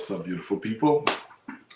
What's up, beautiful people?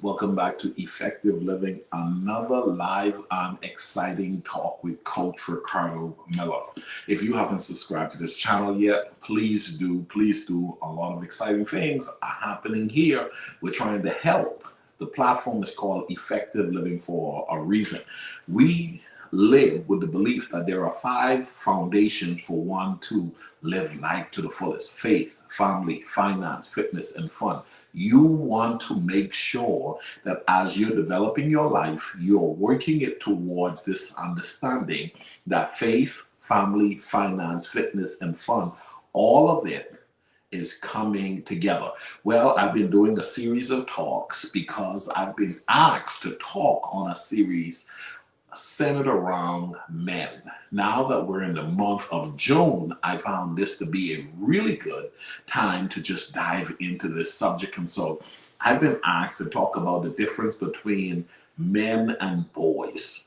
Welcome back to Effective Living, another live and exciting talk with Coach Ricardo Miller. If you haven't subscribed to this channel yet, please do. Please do. A lot of exciting things are happening here. We're trying to help. The platform is called Effective Living for a reason. We live with the belief that there are 5 foundations for one to live life to the fullest: faith, family, finance, fitness, and fun. You want to make sure that as you're developing your life, you're working it towards this understanding that faith, family, finance, fitness, and fun, all of it is coming together. Well, I've been doing a series of talks because I've been asked to talk on a series centered around men. Now that we're in the month of June, I found this to be a really good time to just dive into this subject. And so I've been asked to talk about the difference between men and boys.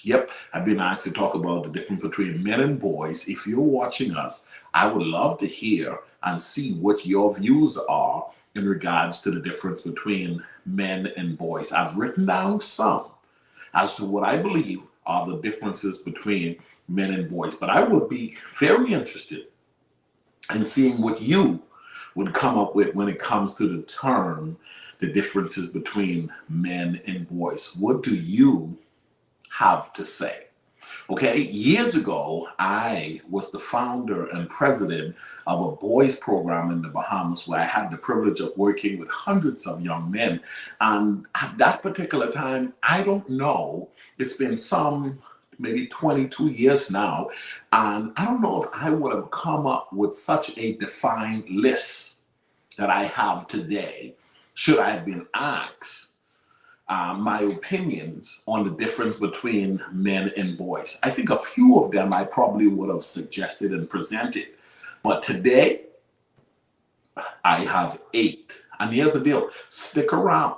Yep, I've been asked to talk about the difference between men and boys. If you're watching us, I would love to hear and see what your views are in regards to the difference between men and boys. I've written down some as to what I believe are the differences between men and boys. But I would be very interested in seeing what you would come up with when it comes to the term, the differences between men and boys. What do you have to say? Okay, years ago, I was the founder and president of a boys program in the Bahamas where I had the privilege of working with hundreds of young men. And at that particular time, I don't know, it's been maybe 22 years now, and I don't know if I would have come up with such a defined list that I have today should I have been asked my opinions on the difference between men and boys. I think a few of them I probably would have suggested and presented. But today, I have 8. And here's the deal. Stick around.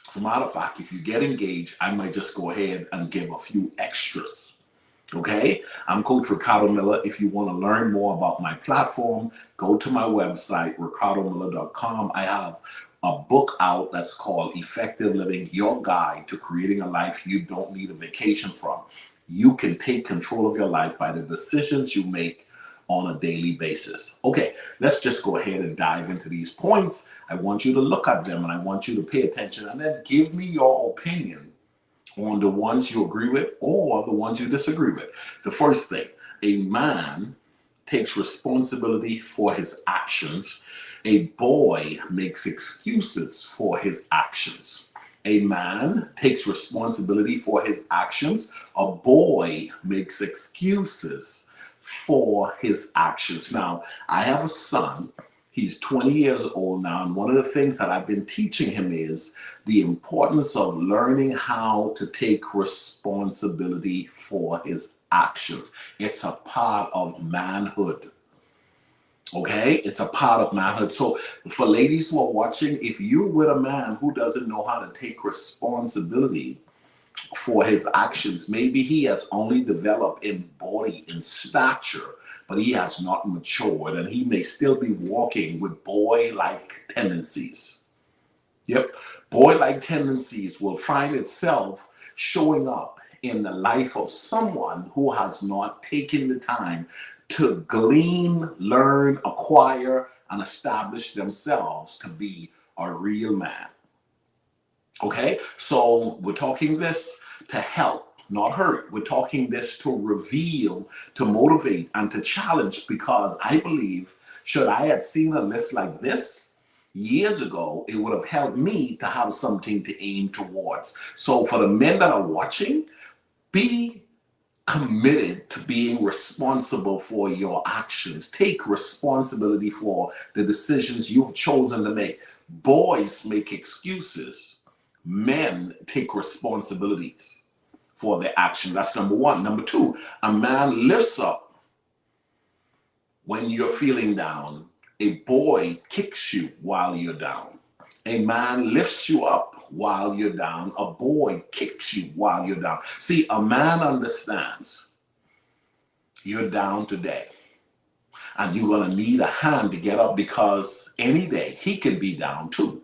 As a matter of fact, if you get engaged, I might just go ahead and give a few extras. Okay? I'm Coach Ricardo Miller. If you want to learn more about my platform, go to my website, ricardomiller.com. I have a book out that's called Effective Living, Your Guide to Creating a Life You Don't Need a Vacation From. You can take control of your life by the decisions you make on a daily basis. Okay, let's just go ahead and dive into these points. I want you to look at them and I want you to pay attention and then give me your opinion on the ones you agree with or the ones you disagree with. The first thing, a man takes responsibility for his actions. A boy makes excuses for his actions. A man takes responsibility for his actions. A boy makes excuses for his actions. Now, I have a son. He's 20 years old now, and one of the things that I've been teaching him is the importance of learning how to take responsibility for his actions. It's a part of manhood. Okay, it's a part of manhood. So for ladies who are watching, if you're with a man who doesn't know how to take responsibility for his actions, maybe he has only developed in body, in stature, but he has not matured and he may still be walking with boy-like tendencies. Yep, boy-like tendencies will find itself showing up in the life of someone who has not taken the time to glean, learn, acquire, and establish themselves to be a real man. Okay, so we're talking this to help, not hurt. We're talking this to reveal, to motivate, and to challenge, because I believe should I had seen a list like this years ago, it would have helped me to have something to aim towards. So for the men that are watching, be committed to being responsible for your actions. Take responsibility for the decisions you've chosen to make. Boys make excuses. Men take responsibilities for their action. That's number one. Number two, a man lifts up when you're feeling down. A boy kicks you while you're down. A man lifts you up while you're down. A boy kicks you while you're down. See, a man understands you're down today. And you're going to need a hand to get up, because any day he can be down too.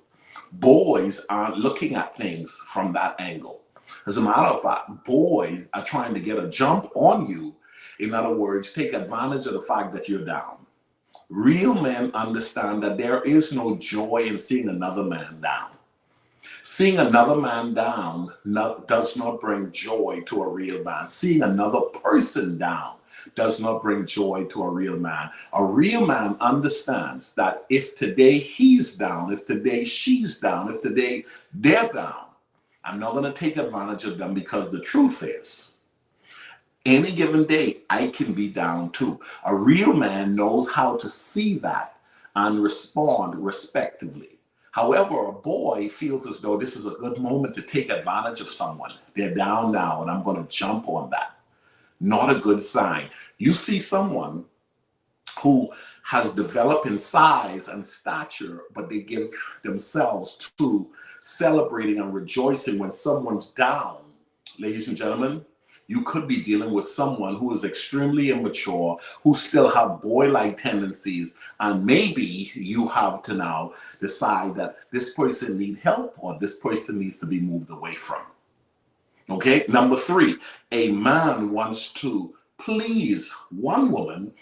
Boys aren't looking at things from that angle. As a matter of fact, boys are trying to get a jump on you. In other words, take advantage of the fact that you're down. Real men understand that there is no joy in seeing another man down. Seeing another man down does not bring joy to a real man. Seeing another person down does not bring joy to a real man. A real man understands that if today he's down, if today she's down, if today they're down, I'm not going to take advantage of them, because the truth is, any given day, I can be down too. A real man knows how to see that and respond respectively. However, a boy feels as though this is a good moment to take advantage of someone. They're down now and I'm going to jump on that. Not a good sign. You see someone who has developed in size and stature, but they give themselves to celebrating and rejoicing when someone's down. Ladies and gentlemen, you could be dealing with someone who is extremely immature, who still have boy-like tendencies, and maybe you have to now decide that this person needs help or this person needs to be moved away from. Okay, number 3, a man wants to please one woman,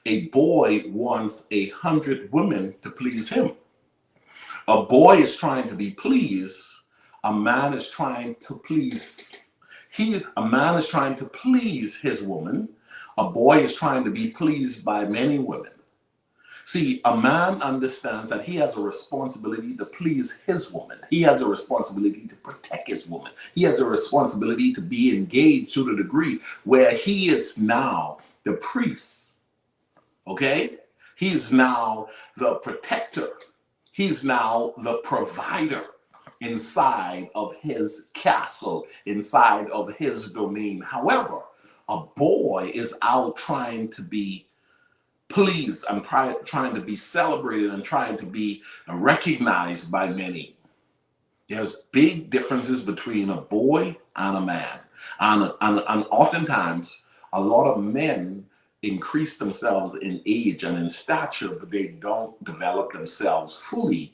a boy wants 100 women to please him. A boy is trying to be pleased, a man is trying to please a man is trying to please his woman. A boy is trying to be pleased by many women. See, a man understands that he has a responsibility to please his woman. He has a responsibility to protect his woman. He has a responsibility to be engaged to the degree where he is now the priest. Okay? He's now the protector. He's now the provider inside of his castle, inside of his domain. However, a boy is out trying to be pleased and trying to be celebrated and trying to be recognized by many. There's big differences between a boy and a man. And oftentimes, a lot of men increase themselves in age and in stature, but they don't develop themselves fully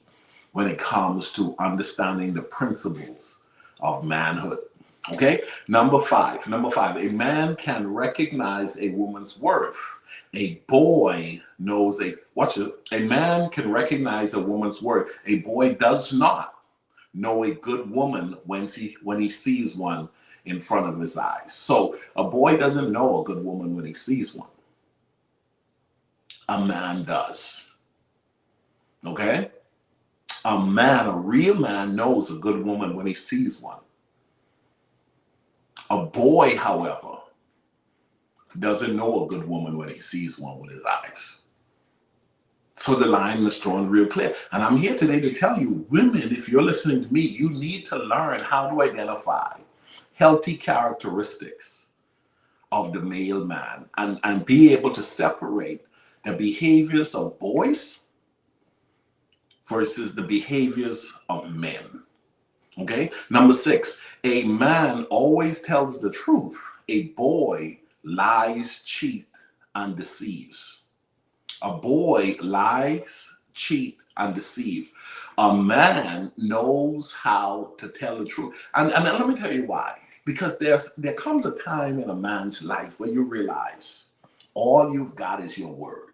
when it comes to understanding the principles of manhood. Okay, number five, a man can recognize a woman's worth. A boy knows a man can recognize a woman's worth. A boy does not know a good woman when he sees one in front of his eyes. So a boy doesn't know a good woman when he sees one. A man does. Okay? A real man knows a good woman when he sees one. A boy, however, doesn't know a good woman when he sees one with his eyes. So the line is drawn real clear. And I'm here today to tell you, women, if you're listening to me, you need to learn how to identify healthy characteristics of the male man and be able to separate the behaviors of boys versus the behaviors of men. Okay? Number 6, a man always tells the truth. A boy lies, cheat, and deceives. A boy lies, cheat, and deceive. A man knows how to tell the truth. And let me tell you why. Because there comes a time in a man's life where you realize all you've got is your word.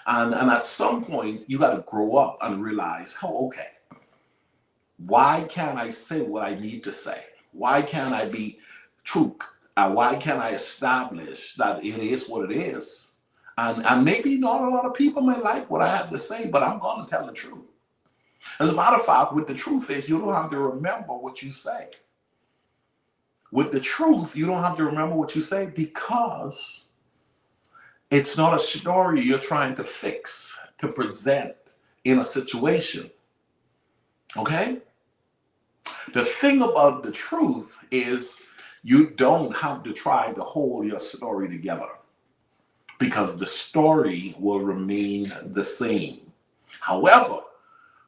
And at some point, you got to grow up and realize, oh, okay, why can't I say what I need to say? Why can't I be true? Why can't I establish that it is what it is? And maybe not a lot of people may like what I have to say, but I'm going to tell the truth. As a matter of fact, with the truth is, you don't have to remember what you say. With the truth, you don't have to remember what you say because it's not a story you're trying to fix, to present in a situation. Okay? The thing about the truth is you don't have to try to hold your story together because the story will remain the same. However,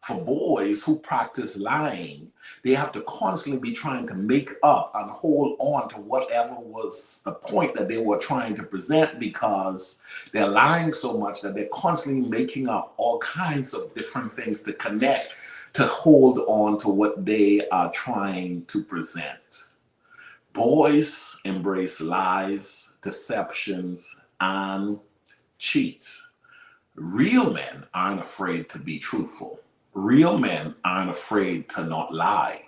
For boys who practice lying, they have to constantly be trying to make up and hold on to whatever was the point that they were trying to present, because they're lying so much that they're constantly making up all kinds of different things to connect, to hold on to what they are trying to present. Boys embrace lies, deceptions, and cheats. Real men aren't afraid to be truthful. Real men aren't afraid to not lie.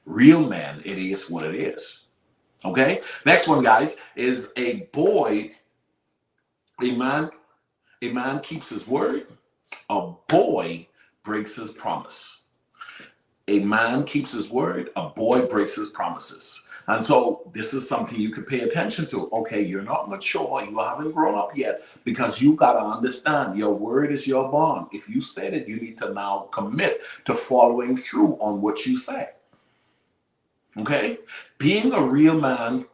Real men, it is what it is. Okay? Next one, guys, is a man keeps his word, a boy breaks his promise. A man keeps his word, a boy breaks his promises. And so this is something you could pay attention to. Okay, you're not mature, you haven't grown up yet, because you got to understand your word is your bond. If you said it, you need to now commit to following through on what you say. Okay? Being a real man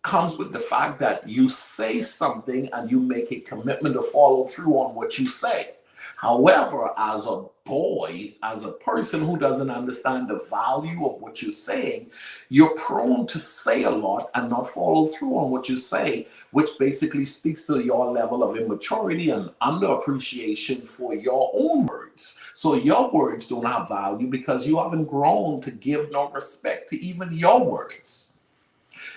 comes with the fact that you say something and you make a commitment to follow through on what you say. However, as a boy, as a person who doesn't understand the value of what you're saying, you're prone to say a lot and not follow through on what you say, which basically speaks to your level of immaturity and underappreciation for your own words. So your words don't have value because you haven't grown to give no respect to even your words.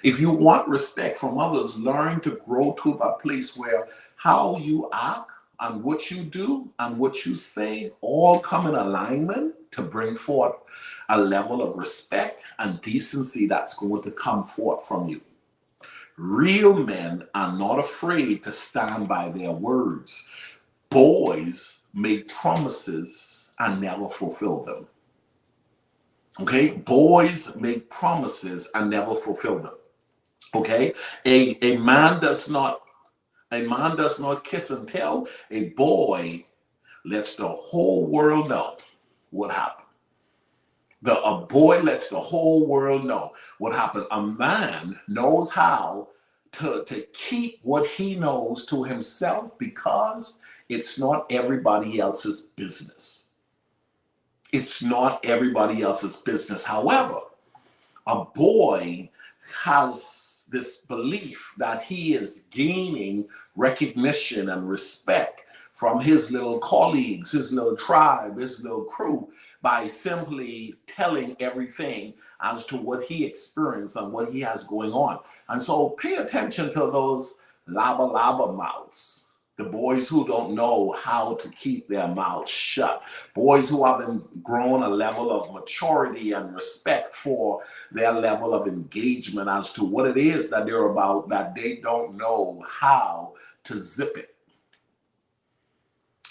If you want respect from others, learn to grow to that place where how you act and what you do and what you say all come in alignment to bring forth a level of respect and decency that's going to come forth from you. Real men are not afraid to stand by their words. Boys make promises and never fulfill them. Okay? Boys make promises and never fulfill them. Okay? A man does not kiss and tell. A boy lets the whole world know what happened. A boy lets the whole world know what happened. A man knows how to keep what he knows to himself because it's not everybody else's business. It's not everybody else's business. However, a boy has this belief that he is gaining recognition and respect from his little colleagues, his little tribe, his little crew, by simply telling everything as to what he experienced and what he has going on. And so pay attention to those laba laba mouths. The boys who don't know how to keep their mouths shut. Boys who haven't grown a level of maturity and respect for their level of engagement as to what it is that they're about, that they don't know how to zip it.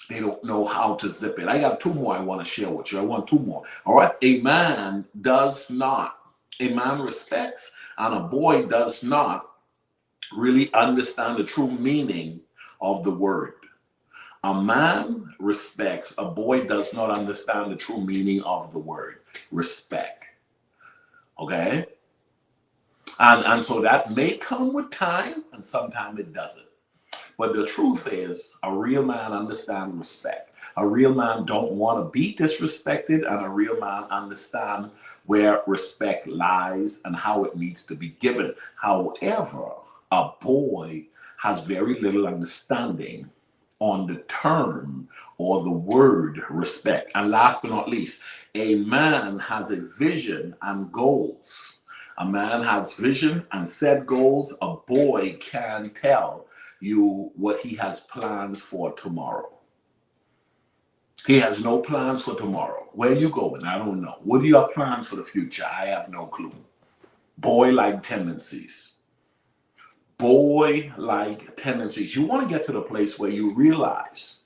They don't know how to zip it. I got two more I want to share with you. I want two more. All right. A man respects, and a boy does not really understand the true meaning of the word. A man respects, a boy does not understand the true meaning of the word respect. Okay? And so that may come with time, and sometimes it doesn't. But the truth is, a real man understands respect. A real man don't want to be disrespected, and a real man understands where respect lies and how it needs to be given. However, a boy has very little understanding on the term or the word respect. And last but not least, a man has a vision and goals. A man has vision and set goals. A boy can tell you what he has plans for tomorrow. He has no plans for tomorrow. Where are you going? I don't know. What are your plans for the future? I have no clue. Boy-like tendencies. Boy-like tendencies. You want to get to the place where you realize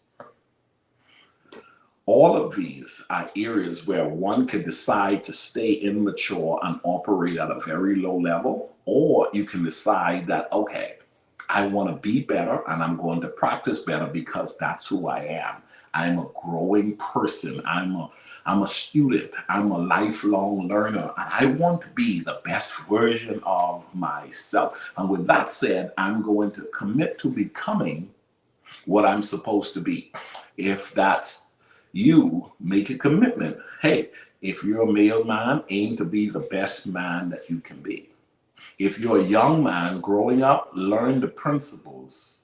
all of these are areas where one can decide to stay immature and operate at a very low level, or you can decide that, okay, I want to be better and I'm going to practice better because that's who I am. I'm a growing person. I'm a student. I'm a lifelong learner. And I want to be the best version of myself. And with that said, I'm going to commit to becoming what I'm supposed to be. If that's You make a commitment. Hey, if you're a male man, aim to be the best man that you can be. If you're a young man growing up, learn the principles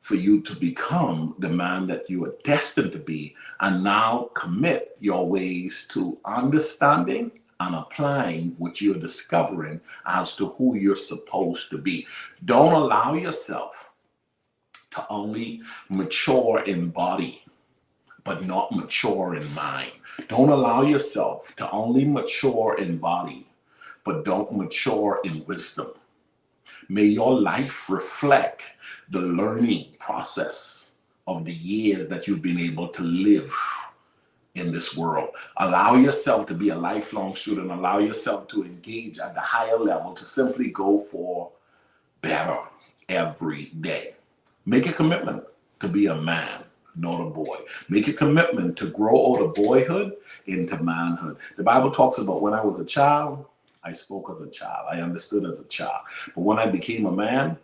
for you to become the man that you are destined to be, and now commit your ways to understanding and applying what you're discovering as to who you're supposed to be. Don't allow yourself to only mature in body, but not mature in mind. Don't allow yourself to only mature in body, but don't mature in wisdom. May your life reflect the learning process of the years that you've been able to live in this world. Allow yourself to be a lifelong student. Allow yourself to engage at the higher level, to simply go for better every day. Make a commitment to be a man, not a boy. Make a commitment to grow out of boyhood into manhood. The Bible talks about when I was a child, I spoke as a child. I understood as a child. But when I became a man,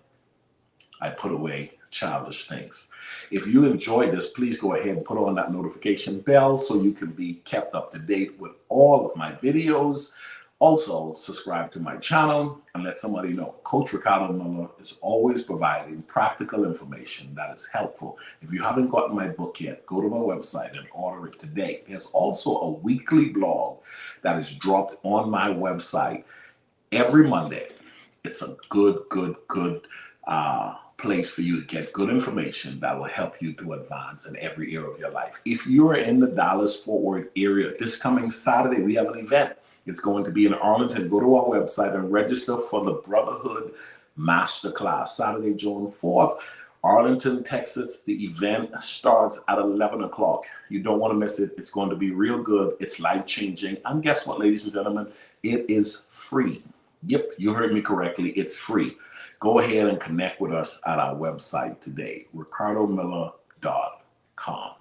I put away childish things. If you enjoyed this, please go ahead and put on that notification bell so you can be kept up to date with all of my videos. Also, subscribe to my channel and let somebody know. Coach Ricardo Miller is always providing practical information that is helpful. If you haven't gotten my book yet, go to my website and order it today. There's also a weekly blog that is dropped on my website every Monday. It's a good place for you to get good information that will help you to advance in every area of your life. If you're in the Dallas-Fort Worth area, this coming Saturday, we have an event. It's going to be in Arlington. Go to our website and register for the Brotherhood Masterclass, Saturday, June 4th, Arlington, Texas. The event starts at 11 o'clock. You don't want to miss it. It's going to be real good. It's life-changing. And guess what, ladies and gentlemen? It is free. Yep, you heard me correctly. It's free. Go ahead and connect with us at our website today, ricardomiller.com.